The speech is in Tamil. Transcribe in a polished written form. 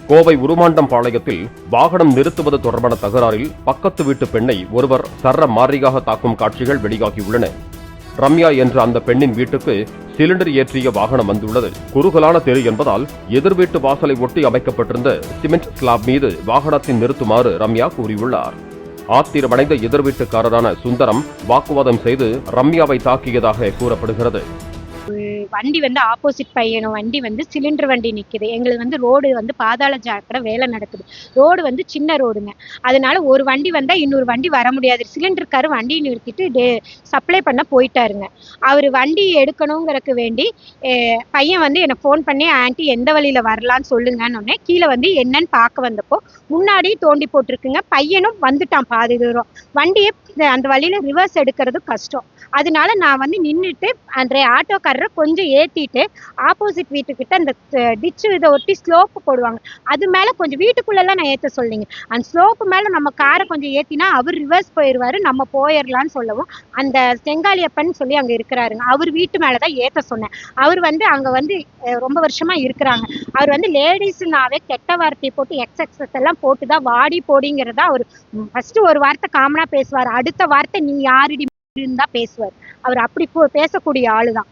கோவை உருமாண்டம்பாளையத்தில் வாகனம் நிறுத்துவது தொடர்பான தகராறில் பக்கத்து வீட்டு பெண்ணை ஒருவர் சர்ற மாரியாக தாக்கும் காட்சிகள் வெளியாகியுள்ளன. ரம்யா என்ற அந்த பெண்ணின் வீட்டுக்கு சிலிண்டர் ஏற்றிய வாகனம் வந்துள்ளது. குறுகலான தெரு என்பதால் எதிர் வீட்டு வாசலை ஒட்டி அமைக்கப்பட்டிருந்த சிமெண்ட் ஸ்லாப் மீது வாகனத்தை நிறுத்துமாறு ரம்யா கூறியுள்ளார். ஆத்திரமடைந்த எதிர் வீட்டுக்காரரான சுந்தரம் வாக்குவாதம் செய்து ரம்யாவை தாக்கியதாக கூறப்படுகிறது. வண்டி ஆப்போசிட் பையனும் வண்டி சிலிண்டர் வண்டி நிக்குது. எங்களுக்கு ரோடு பாதாள சாக்கடை வேலை நடக்குது. ரோடு சின்ன ரோடுங்க. அதனால ஒரு வண்டி வந்தா இன்னொரு வண்டி வர முடியாது. சிலிண்டருக்காரு வண்டியை நிறுத்திட்டு சப்ளை பண்ண போயிட்டாருங்க. அவர் வண்டி எடுக்கணுங்கிறதுக்கு வேண்டி பையன் என்னை ஃபோன் பண்ணி ஆன்ட்டி எந்த வழியில வரலான்னு சொல்லுங்கன்னு கீழே என்னன்னு பார்க்க வந்தப்போ முன்னாடி தோண்டி போட்டிருக்குங்க. பையனும் வந்துட்டான் பாதி தூரம். வண்டியை அந்த வழியில ரிவர்ஸ் எடுக்கிறது கஷ்டம். அதனால நான் நின்றுட்டு அந்த ஆட்டோக்காரரை கொஞ்சம் ஏத்திட்டு ஆப்போசிட் வீட்டுக்கிட்ட அந்த டிச்சு இதை ஒட்டி ஸ்லோப்பு போடுவாங்க. அது மேல கொஞ்சம் வீட்டுக்குள்ளெல்லாம் நான் ஏற்ற சொல்லிங்க. அந்த ஸ்லோப்பு மேல நம்ம காரை கொஞ்சம் ஏத்தினா அவர் ரிவர்ஸ் போயிடுவாரு, நம்ம போயிடலான்னு சொல்லவும் அந்த செங்காலியப்பன் சொல்லி அங்க இருக்கிறாருங்க. அவர் வீட்டு மேலதான் ஏத்த சொன்னேன். அவர் அங்க ரொம்ப வருஷமா இருக்கிறாங்க. அவர் லேடிஸ்னாவே கெட்ட வார்த்தையை போட்டு எக்ஸஸ் எல்லாம் போட்டுதான் வாடி போடிங்கிறதா அவர் ஃபர்ஸ்ட் ஒரு வார்த்தை காமனா பேசுவார். அடுத்த வார்த்தை நீ யாருடி தான் பேசுவார். அவர் அப்படி பேசக்கூடிய ஆளுதான்.